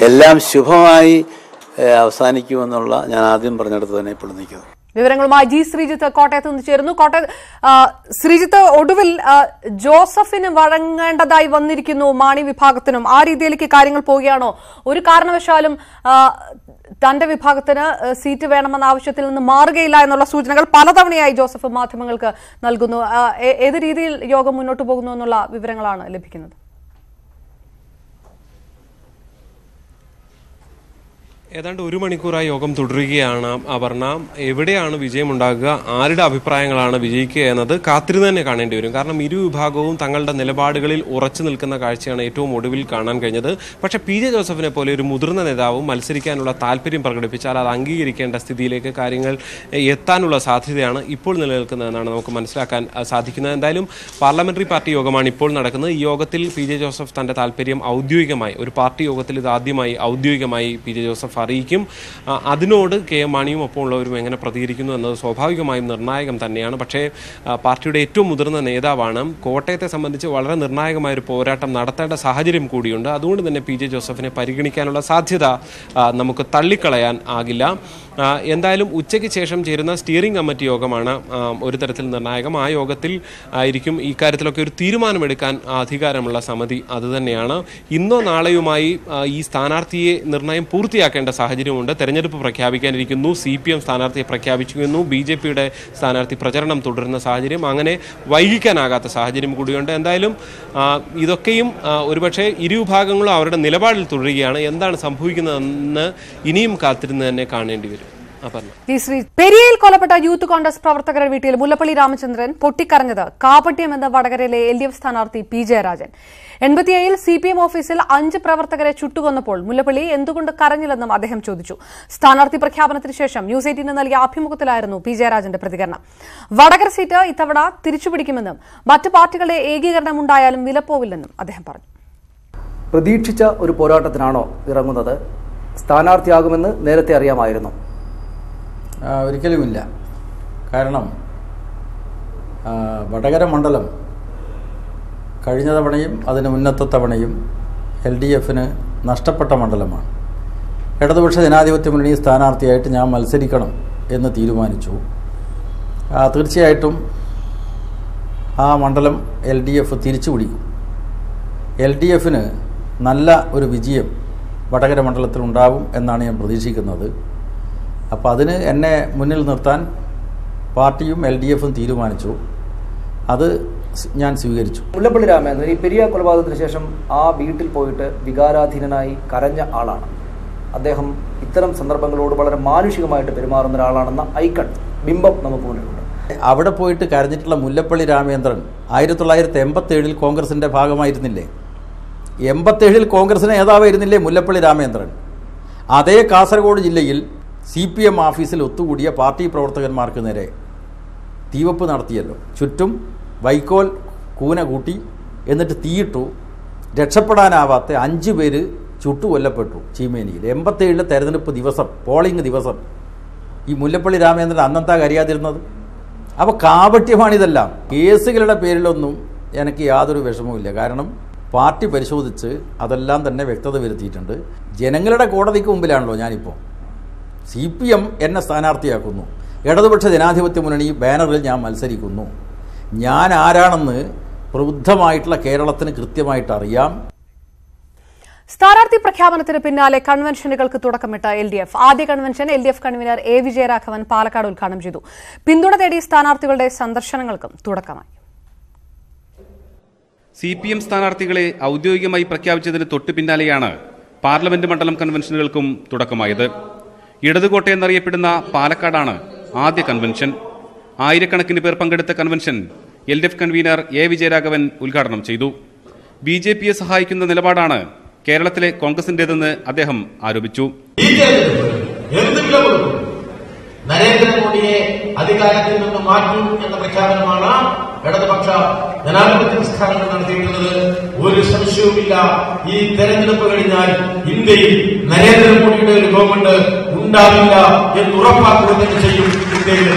എല്ലാം ശുഭമായി അവസാനിക്കുമെന്നുള്ള ഞാൻ ആദ്യം പറഞ്ഞിടത്ത് തന്നെ ഇപ്പോൾ നിൽക്കുന്നു. വിവരങ്ങളുമായി G ശ്രീജിത്ത് കോട്ടയത്ത് നിന്ന് ചേരുന്നു. ശ്രീജിത്ത്, ഒടുവിൽ ജോസഫിന് വഴങ്ങേണ്ടതായി വന്നിരിക്കുന്നു മാണി വിഭാഗത്തിനും. ആ രീതിയിലേക്ക് കാര്യങ്ങൾ പോവുകയാണോ? ഒരു കാരണവശാലും തന്റെ വിഭാഗത്തിന് സീറ്റ് വേണമെന്ന ആവശ്യത്തിൽ നിന്ന് മാറുകയില്ല എന്നുള്ള സൂചനകൾ പലതവണയായി ജോസഫ് മാധ്യമങ്ങൾക്ക് നൽകുന്നു. ഏത് രീതിയിൽ യോഗം മുന്നോട്ട് പോകുന്നു എന്നുള്ള വിവരങ്ങളാണ് ലഭിക്കുന്നത്? ഏതാണ്ട് 1 മണിക്കൂറായി യോഗം തുടരുകയാണ്. അപർണ, എവിടെയാണ് വിജയമുണ്ടാകുക, ആരുടെ അഭിപ്രായങ്ങളാണ് വിജയിക്കുക എന്നത് കാത്തിരുന്ന് തന്നെ കാണേണ്ടി വരും. കാരണം ഇരുവിഭാഗവും തങ്ങളുടെ നിലപാടുകളിൽ ഉറച്ചു നിൽക്കുന്ന കാഴ്ചയാണ് ഏറ്റവും ഒടുവിൽ കാണാൻ കഴിഞ്ഞത്. പക്ഷേ PJ ജോസഫിനെ പോലെ ഒരു മുതിർന്ന നേതാവും മത്സരിക്കാനുള്ള താല്പര്യം പ്രകടിപ്പിച്ചാൽ അത് അംഗീകരിക്കേണ്ട സ്ഥിതിയിലേക്ക് കാര്യങ്ങൾ എത്താനുള്ള സാധ്യതയാണ് ഇപ്പോൾ നിലനിൽക്കുന്നതെന്നാണ് നമുക്ക് മനസ്സിലാക്കാൻ സാധിക്കുന്നത്. എന്തായാലും പാർലമെന്ററി പാർട്ടി യോഗമാണ് ഇപ്പോൾ നടക്കുന്നത്. ഈ യോഗത്തിൽ PJ ജോസഫ് തന്റെ താല്പര്യം ഔദ്യോഗികമായി, ഒരു പാർട്ടി യോഗത്തിൽ ഇത് ആദ്യമായി ഔദ്യോഗികമായി PJ ജോസഫ് അറിയിക്കും. അതിനോട് KM മാണിയും ഒപ്പം ഉള്ളവരും എങ്ങനെ പ്രതികരിക്കുന്നു എന്നത് സ്വാഭാവികമായും നിർണായകം തന്നെയാണ്. പക്ഷേ പാർട്ടിയുടെ ഏറ്റവും മുതിർന്ന നേതാവാണ്. കോട്ടയത്തെ സംബന്ധിച്ച് വളരെ നിർണായകമായൊരു പോരാട്ടം നടത്തേണ്ട സാഹചര്യം കൂടിയുണ്ട്. അതുകൊണ്ട് തന്നെ PJ ജോസഫിനെ പരിഗണിക്കാനുള്ള സാധ്യത നമുക്ക് തള്ളിക്കളയാൻ ആകില്ല. എന്തായാലും ഉച്ചയ്ക്ക് ശേഷം ചേരുന്ന സ്റ്റിയറിംഗ് കമ്മിറ്റി യോഗമാണ് ഒരു തരത്തിൽ നിർണായകം. ആ യോഗത്തിൽ ആയിരിക്കും ഇക്കാര്യത്തിലൊക്കെ ഒരു തീരുമാനമെടുക്കാൻ അധികാരമുള്ള സമിതി അതുതന്നെയാണ്. ഇന്നോ നാളെയുമായി ഈ സ്ഥാനാർത്ഥിയെ നിർണയം പൂർത്തിയാക്കേണ്ട കാത്തിരിക്കേണ്ട സാഹചര്യമുണ്ട്. തെരഞ്ഞെടുപ്പ് പ്രഖ്യാപിക്കാനിരിക്കുന്നു, CPM സ്ഥാനാർത്ഥിയെ പ്രഖ്യാപിച്ചിരിക്കുന്നു, BJPയുടെ സ്ഥാനാർത്ഥി പ്രചരണം തുടരുന്ന സാഹചര്യം, അങ്ങനെ വൈകിക്കാനാകാത്ത സാഹചര്യം കൂടിയുണ്ട്. എന്തായാലും ഇതൊക്കെയും ഒരുപക്ഷെ ഇരുവിഭാഗങ്ങളും അവരുടെ നിലപാടിൽ തുടരുകയാണ്. എന്താണ് സംഭവിക്കുന്നതെന്ന് ഇനിയും കാത്തിരുന്ന് തന്നെ കാണേണ്ടി വരും. പെരിയയിൽ കൊല്ലപ്പെട്ട യൂത്ത് കോൺഗ്രസ് പ്രവർത്തകരുടെ വീട്ടിൽ മുല്ലപ്പള്ളി രാമചന്ദ്രൻ പൊട്ടിക്കരഞ്ഞത് കാപട്യം എന്ന വടകരയിലെ LDF സ്ഥാനാർത്ഥി P. ജയരാജൻ. 87-ൽ CPM ഓഫീസിൽ 5 പ്രവർത്തകരെ ചുട്ടുകൊന്നപ്പോൾ മുല്ലപ്പള്ളി എന്തുകൊണ്ട് കരഞ്ഞില്ലെന്നും അദ്ദേഹം ചോദിച്ചു. സ്ഥാനാർത്ഥി പ്രഖ്യാപനത്തിന് ശേഷം ന്യൂസ് 18 നൽകിയ അഭിമുഖത്തിലായിരുന്നു P. ജയരാജന്റെ പ്രതികരണം. വടകര സീറ്റ് ഇത്തവണ തിരിച്ചുപിടിക്കുമെന്നും മറ്റ് പാർട്ടികളുടെ ഏകീകരണം ഉണ്ടായാലും വിലപ്പോവില്ലെന്നും അദ്ദേഹം പറഞ്ഞു. പ്രതീക്ഷിച്ച ഒരു പോരാട്ടത്തിനാണോ ഇറങ്ങുന്നത്? സ്ഥാനാർത്ഥിയാകുമെന്ന് നേരത്തെ അറിയാമായിരുന്നു? ഒരിക്കലുമില്ല. കാരണം വടകര മണ്ഡലം കഴിഞ്ഞ തവണയും അതിന് മുന്നത്തെ തവണയും LDFന് നഷ്ടപ്പെട്ട മണ്ഡലമാണ്. ഇടതുപക്ഷ ജനാധിപത്യ മുന്നണി സ്ഥാനാർത്ഥിയായിട്ട് ഞാൻ മത്സരിക്കണം എന്ന് തീരുമാനിച്ചു. തീർച്ചയായിട്ടും ആ മണ്ഡലം LDF തിരിച്ചു പിടിക്കും. LDFന് നല്ല ഒരു വിജയം വടകര മണ്ഡലത്തിൽ ഉണ്ടാവും എന്നാണ് ഞാൻ പ്രതീക്ഷിക്കുന്നത്. അപ്പോൾ അതിന് എന്നെ മുന്നിൽ നിർത്താൻ പാർട്ടിയും LDFും തീരുമാനിച്ചു. അത് ഞാൻ സ്വീകരിച്ചു. മുല്ലപ്പള്ളി രാമചന്ദ്രൻ ഈ പെരിയ കൊലപാതകത്തിന് ശേഷം ആ വീട്ടിൽ പോയിട്ട് വികാരാധീനനായി കരഞ്ഞ ആളാണ്. അദ്ദേഹം ഇത്തരം സന്ദർഭങ്ങളോട് വളരെ മാനുഷികമായിട്ട് പെരുമാറുന്ന ഒരാളാണെന്ന ഐക്കൺ ബിംബം നമുക്ക് മുന്നിലുണ്ട്. അവിടെ പോയിട്ട് കരഞ്ഞിട്ടുള്ള മുല്ലപ്പള്ളി രാമചന്ദ്രൻ 1987-ൽ കോൺഗ്രസിൻ്റെ ഭാഗമായിരുന്നില്ലേ? 87-ൽ കോൺഗ്രസിന് നേതാവായിരുന്നില്ലേ മുല്ലപ്പള്ളി രാമചന്ദ്രൻ? അതേ കാസർഗോഡ് ജില്ലയിൽ CPM ഓഫീസിൽ ഒത്തുകൂടിയ പാർട്ടി പ്രവർത്തകന്മാർക്ക് നേരെ തീവെപ്പ് നടത്തിയല്ലോ. ചുറ്റും വൈക്കോൽ കൂന കൂട്ടി എന്നിട്ട് തീയിട്ടു. രക്ഷപ്പെടാനാവാത്ത 5 പേര് ചുട്ടുകൊല്ലപ്പെട്ടു ചീമേനിയിൽ. 87-ലെ തെരഞ്ഞെടുപ്പ് ദിവസം, പോളിംഗ് ദിവസം. ഈ മുല്ലപ്പള്ളി രാമചന്ദ്രൻ അന്നെന്താ കരയാതിരുന്നത്? അപ്പോൾ കാപട്യമാണിതെല്ലാം. കേസുകളുടെ പേരിലൊന്നും എനിക്ക് യാതൊരു വിഷമവുമില്ല. കാരണം പാർട്ടി പരിശോധിച്ച് അതെല്ലാം തന്നെ വ്യക്തത വരുത്തിയിട്ടുണ്ട്. ജനങ്ങളുടെ കോടതിക്ക് മുമ്പിലാണല്ലോ ഞാനിപ്പോൾ. CPM എന്നെ സ്ഥാനാർത്ഥിയാക്കുന്നു, ഇടതുപക്ഷ ജനാധിപത്യ മുന്നണി ബാനറിൽ ഞാൻ മത്സരിക്കുന്നു. ഞാൻ ആരാണെന്ന് പ്രബുദ്ധമായിട്ടുള്ള കേരളത്തിന് കൃത്യമായിട്ട് അറിയാം. സ്ഥാനാർത്ഥി പ്രഖ്യാപനത്തിന് പിന്നാലെ കൺവെൻഷനുകൾക്ക് തുടക്കമിട്ട LDF. ആദ്യ convention LDF convener A. Vijayaraghavan Palakkad ഉദ്ഘാടനം ചെയ്തു. പിന്തുണ തേടി സ്ഥാനാർത്ഥികളുടെ സന്ദർശനങ്ങൾക്കും തുടക്കമായി. CPM സ്ഥാനാർത്ഥികളെ ഔദ്യോഗികമായി പ്രഖ്യാപിച്ചതിന് തൊട്ടു പിന്നാലെയാണ് പാർലമെന്റ് മണ്ഡലം കൺവെൻഷനുകൾക്കും തുടക്കമായത്. ഇടതുകോട്ടയെന്നറിയപ്പെടുന്ന പാലക്കാടാണ് ആദ്യ കൺവെൻഷൻ. ആയിരക്കണക്കിന് പേർ പങ്കെടുത്ത convention LDF convener A. Vijayaraghavan ഉദ്ഘാടനം ചെയ്തു. BJPയെ സഹായിക്കുന്ന നിലപാടാണ് കേരളത്തിലെ കോൺഗ്രസിന്റേതെന്ന് അദ്ദേഹം ആരോപിച്ചു. നരേന്ദ്രമോദിയെ അധികാരത്തിൽ നിന്ന് മാറ്റും എന്ന പ്രഖ്യാപനമാണ് ഇടതുപക്ഷ ജനാധിപത്യ പ്രസ്ഥാനങ്ങൾ നടത്തിയിട്ടുള്ളത്. ഒരു സംശയവുമില്ല, ഈ തെരഞ്ഞെടുപ്പ് കഴിഞ്ഞാൽ ഇന്ത്യയിൽ നരേന്ദ്രമോദിയുടെ ഒരു ഗവൺമെന്റ് ഉണ്ടാവില്ല എന്ന് ഉറപ്പാക്കുക തന്നെ ചെയ്യും. ഇന്ത്യയിൽ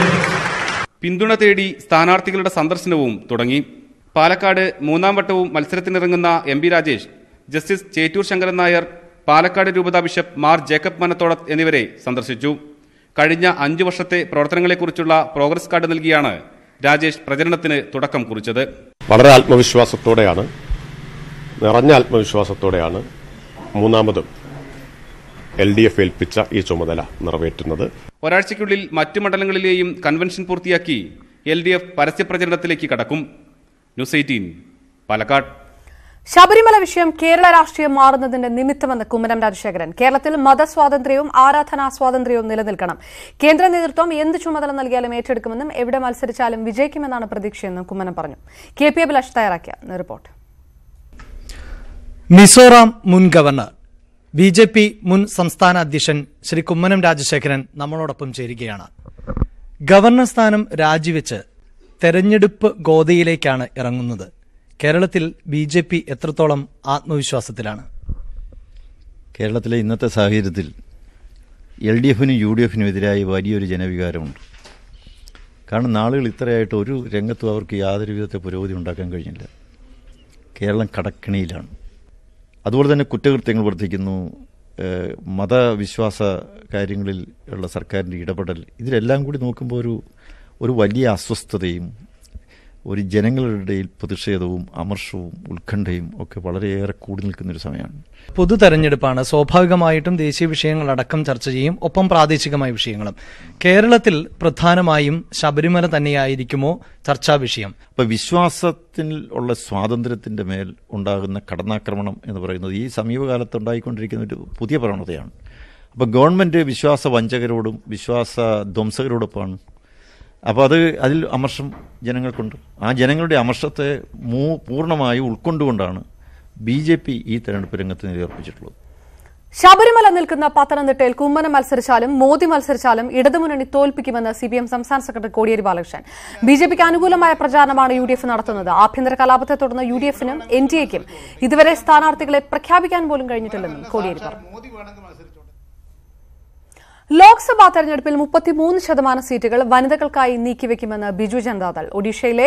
പിന്തുണ തേടി സ്ഥാനാർത്ഥികളുടെ സന്ദർശനവും തുടങ്ങി. പാലക്കാട് 3ാം വട്ടവും മത്സരത്തിനിറങ്ങുന്ന MP രാജേഷ്, ജസ്റ്റിസ് ചേറ്റൂർ ശങ്കരൻ നായർ, പാലക്കാട് രൂപതാ ബിഷപ്പ് മാർ ജേക്കബ് മനത്തോടത്ത് എന്നിവരെ സന്ദർശിച്ചു. കഴിഞ്ഞ 5 വർഷത്തെ പ്രവർത്തനങ്ങളെക്കുറിച്ചുള്ള പ്രോഗ്രസ് കാർഡ് നൽകിയാണ് രാജേഷ് പ്രചരണത്തിന് തുടക്കം കുറിച്ചത്. വളരെ ആത്മവിശ്വാസത്തോടെയാണ്, നിറഞ്ഞ ആത്മവിശ്വാസത്തോടെയാണ് 3ാമതും LDF ഏൽപ്പിച്ച ഈ ചുമതല നിറവേറ്റുന്നത്. ഒരാഴ്ചയ്ക്കുള്ളിൽ മറ്റു മണ്ഡലങ്ങളിലെയും കൺവെൻഷൻ പൂർത്തിയാക്കി LDF പരസ്യപ്രചരണത്തിലേക്ക് കടക്കും. ന്യൂസ് 18 പാലക്കാട്. ശബരിമല വിഷയം കേരള രാഷ്ട്രീയം മാറുന്നതിന്റെ നിമിത്തമെന്ന് കുമ്മനം രാജശേഖരൻ. കേരളത്തിൽ മതസ്വാതന്ത്ര്യവും ആരാധനാ സ്വാതന്ത്ര്യവും നിലനിൽക്കണം. കേന്ദ്ര നേതൃത്വം എന്ത് ചുമതല നൽകിയാലും ഏറ്റെടുക്കുമെന്നും എവിടെ മത്സരിച്ചാലും വിജയിക്കുമെന്നാണ് പ്രതീക്ഷയെന്നും കുമ്മനം പറഞ്ഞു. KP അഭിലാഷ് തയ്യാറാക്കിയ റിപ്പോർട്ട്. മിസോറാം മുൻ ഗവർണർ BJP മുൻ സംസ്ഥാന അധ്യക്ഷൻ ശ്രീ കുമ്മനം രാജശേഖരൻ നമ്മളോടൊപ്പം ചേരുകയാണ്. ഗവർണർ സ്ഥാനം രാജിവെച്ച് തെരഞ്ഞെടുപ്പ് ഗോതയിലേക്കാണ് ഇറങ്ങുന്നത്. കേരളത്തിൽ BJP എത്രത്തോളം ആത്മവിശ്വാസത്തിലാണ്? കേരളത്തിലെ ഇന്നത്തെ സാഹചര്യത്തിൽ LDFനും UDFനും എതിരായി വലിയൊരു ജനവികാരമുണ്ട്. കാരണം നാളുകൾ ഇത്രയായിട്ട് ഒരു രംഗത്തും അവർക്ക് യാതൊരു വിധത്തെ പുരോഗതി ഉണ്ടാക്കാൻ കഴിഞ്ഞില്ല. കേരളം കടക്കിണിയിലാണ്. അതുപോലെ തന്നെ കുറ്റകൃത്യങ്ങൾ വർദ്ധിക്കുന്നു. മതവിശ്വാസ കാര്യങ്ങളിൽ ഉള്ള സർക്കാരിൻ്റെ ഇടപെടൽ, ഇതിലെല്ലാം കൂടി നോക്കുമ്പോൾ ഒരു വലിയ അസ്വസ്ഥതയും ഒരു ജനങ്ങളുടെ ഇടയിൽ പ്രതിഷേധവും അമർഷവും ഉത്കണ്ഠയും ഒക്കെ വളരെയേറെ കൂടി നിൽക്കുന്നൊരു സമയമാണ്. പൊതു തെരഞ്ഞെടുപ്പാണ്. സ്വാഭാവികമായിട്ടും ദേശീയ വിഷയങ്ങളടക്കം ചർച്ച ചെയ്യും, ഒപ്പം പ്രാദേശികമായ വിഷയങ്ങളും. കേരളത്തിൽ പ്രധാനമായും ശബരിമല തന്നെയായിരിക്കുമോ ചർച്ചാ വിഷയം? അപ്പോൾ വിശ്വാസത്തിൽ ഉള്ള സ്വാതന്ത്ര്യത്തിൻ്റെ മേൽ ഉണ്ടാകുന്ന കടന്നാക്രമണം എന്ന് പറയുന്നത് ഈ സമീപകാലത്ത് ഉണ്ടായിക്കൊണ്ടിരിക്കുന്ന ഒരു പുതിയ പ്രവണതയാണ്. അപ്പോൾ ഗവൺമെൻറ് വിശ്വാസ വഞ്ചകരോടും വിശ്വാസ ധ്വംസകരോടൊപ്പമാണ്. അപ്പോൾ അതിൽ അമർഷം ജനങ്ങൾക്കുണ്ട്. ആ ജനങ്ങളുടെ അമർഷത്തെ പൂർണ്ണമായി ഉൾക്കൊണ്ടുകൊണ്ടാണ് BJP ഈ തെരഞ്ഞെടുപ്പ് രംഗത്ത് നിലയുറപ്പിച്ചിട്ടുള്ളത്. ശബരിമല നിൽക്കുന്ന പത്തനംതിട്ടയിൽ കുമ്മനം മത്സരിച്ചാലും മോദി മത്സരിച്ചാലും ഇടതുമുന്നണി തോൽപ്പിക്കുമെന്ന് CPM സംസ്ഥാന സെക്രട്ടറി കോടിയേരി ബാലകൃഷ്ണൻ. BJPക്ക് അനുകൂലമായ പ്രചാരണമാണ് UDF നടത്തുന്നത്. ആഭ്യന്തര കലാപത്തെ തുടർന്ന് UDF-നും NDA-ക്കും ഇതുവരെ സ്ഥാനാർത്ഥികളെ പ്രഖ്യാപിക്കാൻ പോലും കഴിഞ്ഞിട്ടില്ലെന്നും കോടിയേരി പറഞ്ഞു. ലോക്സഭാ തെരഞ്ഞെടുപ്പിൽ 33% സീറ്റുകൾ വനിതകൾക്കായി നീക്കിവെക്കുമെന്ന് ബിജു ജനതാദൾ. ഒഡീഷയിലെ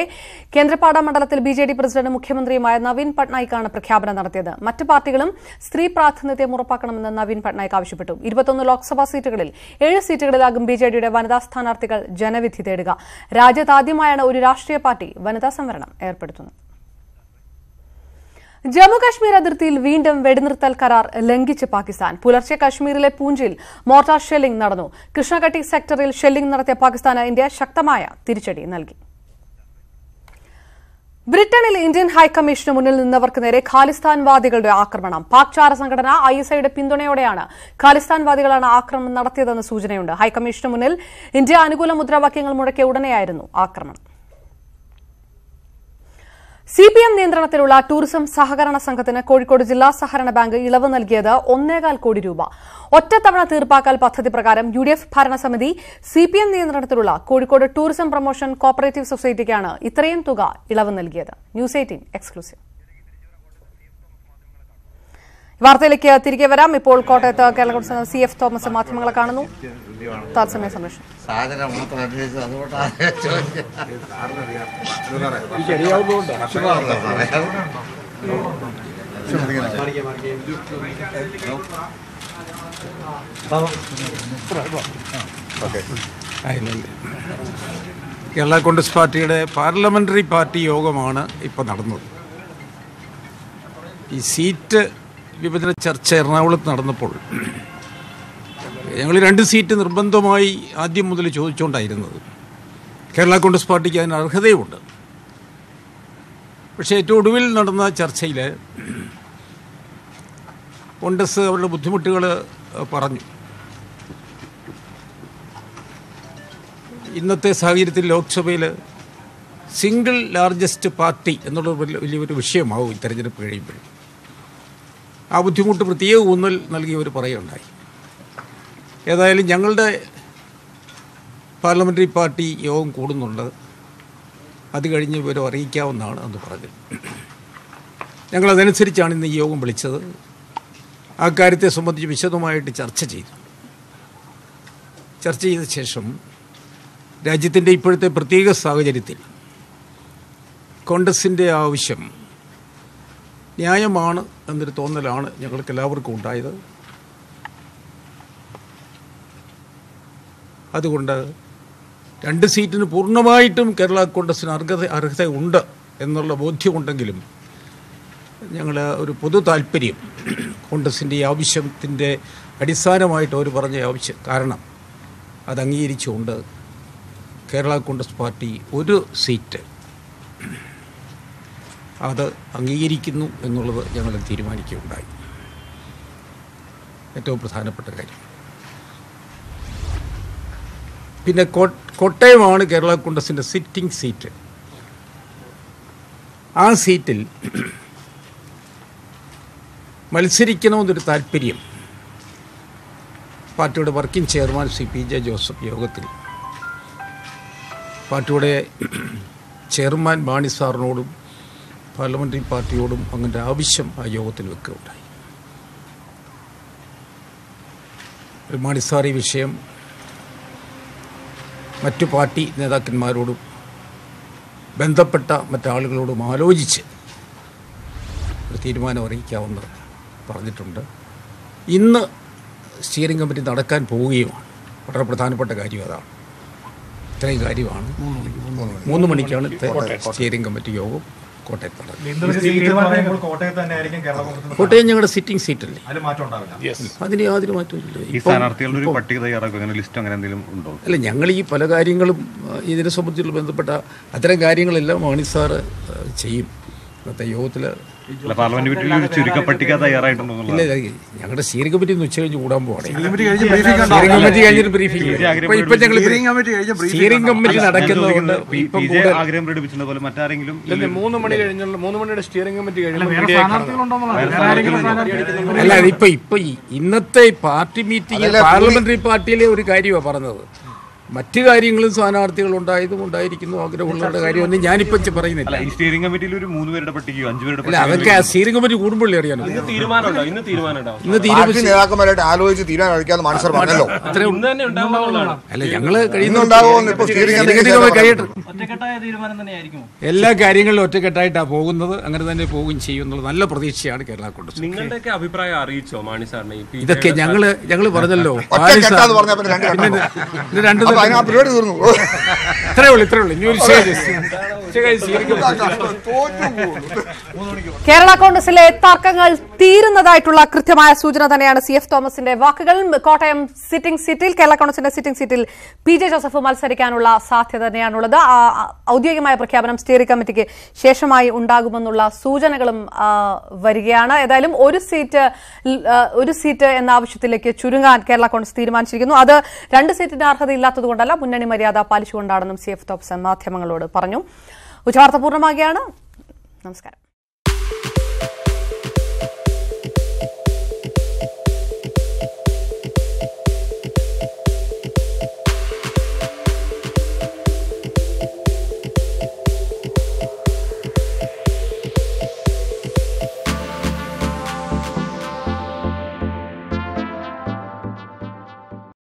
കേന്ദ്രപാട മണ്ഡലത്തിൽ BJD പ്രസിഡന്റും മുഖ്യമന്ത്രിയുമായ നവീൻ പട്നായിക്കാണ് പ്രഖ്യാപനം നടത്തിയത്. മറ്റ് പാർട്ടികളും സ്ത്രീ പ്രാതിനിധ്യം ഉറപ്പാക്കണമെന്ന് നവീൻ പട്നായിക് ആവശ്യപ്പെട്ടു. 21 ലോക്സഭാ സീറ്റുകളിൽ 7 സീറ്റുകളിലാകും BJDയുടെ വനിതാ സ്ഥാനാർത്ഥികൾ ജനവിധി തേടുക. രാജ്യത്താദ്യമായാണ് ഒരു രാഷ്ട്രീയ പാർട്ടി വനിതാ സംവരണം ഏർപ്പെടുത്തുന്നത്. ജമ്മുകശ്മീർ അതിർത്തിയിൽ വീണ്ടും വെടിനിർത്തൽ കരാർ ലംഘിച്ച് പാകിസ്ഥാൻ. പുലർച്ചെ കശ്മീരിലെ പൂഞ്ചിൽ മോർട്ടാർ ഷെല്ലിംഗ് നടന്നു. കൃഷ്ണഘട്ടി സെക്ടറിൽ ഷെല്ലിംഗ് നടത്തിയ പാകിസ്ഥാന് ഇന്ത്യ ശക്തമായ തിരിച്ചടി നൽകി. ബ്രിട്ടനിൽ ഇന്ത്യൻ ഹൈക്കമ്മീഷന് മുന്നിൽ നിന്നവർക്ക് നേരെ ഖാലിസ്ഥാൻവാദികളുടെ ആക്രമണം. പാക് ചാര സംഘടന ISIയുടെ പിന്തുണയോടെയാണ് ഖാലിസ്ഥാൻവാദികളാണ് ആക്രമണം നടത്തിയതെന്ന് സൂചനയുണ്ട്. ഹൈക്കമ്മീഷന് മുന്നിൽ ഇന്ത്യ അനുകൂല മുദ്രാവാക്യങ്ങൾ മുഴക്കിയ ഉടനെയായിരുന്നു ആക്രമണം. CPM നിയന്ത്രണത്തിലുള്ള ടൂറിസം സഹകരണ സംഘത്തിന് കോഴിക്കോട് ജില്ലാ സഹകരണ ബാങ്ക് ഇളവ് നൽകിയത് 1.25 കോടി രൂപ. ഒറ്റത്തവണ തീർപ്പാക്കൽ പദ്ധതി പ്രകാരം UDF ഭരണസമിതി CPM നിയന്ത്രണത്തിലുള്ള കോഴിക്കോട് ടൂറിസം പ്രൊമോഷൻ കോപ്പറേറ്റീവ് സൊസൈറ്റിക്കാണ് ഇത്രയും തുക ഇളവ് നൽകിയത്. News 18 exclusive. വാർത്തയിലേക്ക് തിരികെ വരാം. ഇപ്പോൾ കോട്ടയത്ത് കേരള കോൺഗ്രസ് CF തോമസ് മാധ്യമങ്ങളെ കാണുന്നു. തത്സമയ സംരക്ഷണം. കേരള കോൺഗ്രസ് പാർട്ടിയുടെ പാർലമെന്ററി പാർട്ടി യോഗമാണ് ഇപ്പോൾ നടന്നത്. ഈ സീറ്റ് വിഭജന ചർച്ച എറണാകുളത്ത് നടന്നപ്പോൾ ഞങ്ങൾ 2 സീറ്റ് നിർബന്ധമായി ആദ്യം മുതൽ ചോദിച്ചുകൊണ്ടായിരുന്നത്. കേരള കോൺഗ്രസ് പാർട്ടിക്ക് അതിന് അർഹതയുമുണ്ട്. പക്ഷേ ഏറ്റവും ഒടുവിൽ നടന്ന ചർച്ചയിൽ കോൺഗ്രസ് അവരുടെ ബുദ്ധിമുട്ടുകൾ പറഞ്ഞു. ഇന്നത്തെ സാഹചര്യത്തിൽ ലോക്സഭയിൽ സിംഗിൾ ലാർജസ്റ്റ് പാർട്ടി എന്നുള്ള വലിയൊരു വിഷയമാവും ഈ തെരഞ്ഞെടുപ്പ് കഴിയുമ്പോൾ. ആ ബുദ്ധിമുട്ട് പ്രത്യേക ഊന്നൽ നൽകിയവർ പറയുകയുണ്ടായി. ഏതായാലും ഞങ്ങളുടെ പാർലമെൻ്ററി പാർട്ടി യോഗം കൂടുന്നുണ്ട്, അത് കഴിഞ്ഞ് വിവരം അറിയിക്കാവുന്നതാണ് എന്ന് പറഞ്ഞു. ഞങ്ങളതനുസരിച്ചാണ് ഇന്ന് ഈ യോഗം വിളിച്ചത്. ആ കാര്യത്തെ സംബന്ധിച്ച് വിശദമായിട്ട് ചർച്ച ചെയ്ത ശേഷം രാജ്യത്തിൻ്റെ ഇപ്പോഴത്തെ പ്രത്യേക സാഹചര്യത്തിൽ കോൺഗ്രസിൻ്റെ ആവശ്യം ന്യായമാണ് എന്നൊരു തോന്നലാണ് ഞങ്ങൾക്ക് എല്ലാവർക്കും ഉണ്ടായത്. അതുകൊണ്ട് 2 സീറ്റിന് പൂർണ്ണമായിട്ടും കേരള കോൺഗ്രസിന് അർഹത ഉണ്ട് എന്നുള്ള ബോധ്യമുണ്ടെങ്കിലും ഞങ്ങൾ ഒരു പൊതു താല്പര്യം കോൺഗ്രസിൻ്റെ ഈ ആവശ്യത്തിൻ്റെ അടിസ്ഥാനമായിട്ട് അവർ പറഞ്ഞ ആവശ്യം കാരണം അത് അംഗീകരിച്ചുകൊണ്ട് കേരള കോൺഗ്രസ് പാർട്ടി 1 സീറ്റ് അത് അംഗീകരിക്കുന്നു എന്നുള്ളത് ഞങ്ങൾ തീരുമാനിക്കുകയുണ്ടായി. ഏറ്റവും പ്രധാനപ്പെട്ട കാര്യം. പിന്നെ കോട്ടയമാണ് കേരള കോൺഗ്രസിൻ്റെ സിറ്റിംഗ് സീറ്റ്. ആ സീറ്റിൽ മത്സരിക്കണമെന്നൊരു താല്പര്യം പാർട്ടിയുടെ working chairman Shri PJ Joseph യോഗത്തിൽ പാർട്ടിയുടെ ചെയർമാൻ മാണി സാറിനോടും പാർലമെൻ്ററി പാർട്ടിയോടും അങ്ങനെ ആവശ്യം ആ യോഗത്തിൽ വെക്കുകയുണ്ടായി. മാണി സാർ ഈ വിഷയം മറ്റു പാർട്ടി നേതാക്കന്മാരോടും ബന്ധപ്പെട്ട മറ്റാളുകളോടും ആലോചിച്ച് ഒരു തീരുമാനം അറിയിക്കാമെന്ന് പറഞ്ഞിട്ടുണ്ട്. ഇന്ന് സ്റ്റിയറിംഗ് കമ്മിറ്റി നടക്കാൻ പോവുകയുമാണ്. വളരെ പ്രധാനപ്പെട്ട കാര്യം അതാണ്. ഇത്രയും കാര്യമാണ്. 3 മണിക്കാണ് സ്റ്റിയറിംഗ് കമ്മിറ്റി യോഗം കോട്ടയത്ത് നടക്കുന്നത്. കോട്ടയം ഞങ്ങളുടെ സിറ്റിംഗ് സീറ്റല്ലേ, അതിന് യാതൊരു മാറ്റമില്ല. അല്ല, ഞങ്ങൾ ഈ പല കാര്യങ്ങളും ഇതിനെ സംബന്ധിച്ചുള്ള ബന്ധപ്പെട്ട അത്തരം കാര്യങ്ങളെല്ലാം മാണി സാറ് ചെയ്യും. ഇന്നത്തെ യോഗത്തിൽ ഇല്ല, ഞങ്ങളുടെ സ്റ്റിയറിംഗ് കമ്മിറ്റി ഉച്ച കഴിഞ്ഞ് കൂടാൻ പോവാണ്. കമ്മിറ്റി കഴിഞ്ഞിട്ട് ബ്രീഫിംഗ്. ഇപ്പൊ ഞങ്ങൾ സ്റ്റിയറിംഗ് കമ്മിറ്റി നടക്കുന്നതുകൊണ്ട് 3 മണി കഴിഞ്ഞുള്ള 3 മണിയുടെ സ്റ്റിയറിംഗ് കമ്മിറ്റി കഴിഞ്ഞു. അല്ല, ഇപ്പൊ ഇന്നത്തെ പാർട്ടി മീറ്റിംഗ് പാർലമെന്ററി പാർട്ടിയിലെ ഒരു കാര്യമാണ് പറഞ്ഞത്. മറ്റു കാര്യങ്ങളും സ്ഥാനാർത്ഥികൾ ഉണ്ടായതും ഉണ്ടായിരിക്കുന്നു ആഗ്രഹമുള്ളവരുടെ കാര്യമൊന്നും ഞാനിപ്പോ പറയുന്നില്ല. അല്ല, അതൊക്കെ സ്റ്റിയറിംഗ് കമ്മിറ്റി കൂടുമ്പോഴേ അറിയാനോ. അല്ല, ഞങ്ങള് എല്ലാ കാര്യങ്ങളിലും ഒറ്റക്കെട്ടായിട്ടാണ് പോകുന്നത്. അങ്ങനെ തന്നെ പോവുകയും ചെയ്യും എന്നുള്ള നല്ല പ്രതീക്ഷയാണ് കേരള കോൺഗ്രസ്. നിങ്ങളുടെയൊക്കെ അഭിപ്രായം അറിയിച്ചോ മാണി സാറിനെ? ഇതൊക്കെ ഞങ്ങള് പറഞ്ഞല്ലോ, കേരള കോൺഗ്രസിലെ തർക്കങ്ങൾ തീരുന്നതായിട്ടുള്ള കൃത്യമായ സൂചന തന്നെയാണ് CF തോമസിന്റെ വാക്കുകൾ. കോട്ടയം സിറ്റിംഗ് സീറ്റിൽ, കേരള കോൺഗ്രസിന്റെ സിറ്റിംഗ് സീറ്റിൽ PJ ജോസഫ് മത്സരിക്കാനുള്ള സാധ്യത തന്നെയാണുള്ളത്. ഔദ്യോഗികമായ പ്രഖ്യാപനം സ്റ്റിയറിംഗ് കമ്മിറ്റിക്ക് ശേഷമായി ഉണ്ടാകുമെന്നുള്ള സൂചനകളും വരികയാണ്. ഏതായാലും ഒരു സീറ്റ് എന്ന ആവശ്യത്തിലേക്ക് ചുരുങ്ങാൻ കേരള കോൺഗ്രസ് തീരുമാനിച്ചിരിക്കുന്നു. അത് 2 സീറ്റിന് അർഹതയില്ലാത്തതുകൊണ്ടല്ല, മുന്നണി മര്യാദ പാലിച്ചുകൊണ്ടാണെന്നും CF തോമസ് മാധ്യമങ്ങളോട് പറഞ്ഞു. ഉച്ചവാർത്ത പൂർണ്ണമാകുകയാണ്. നമസ്കാരം.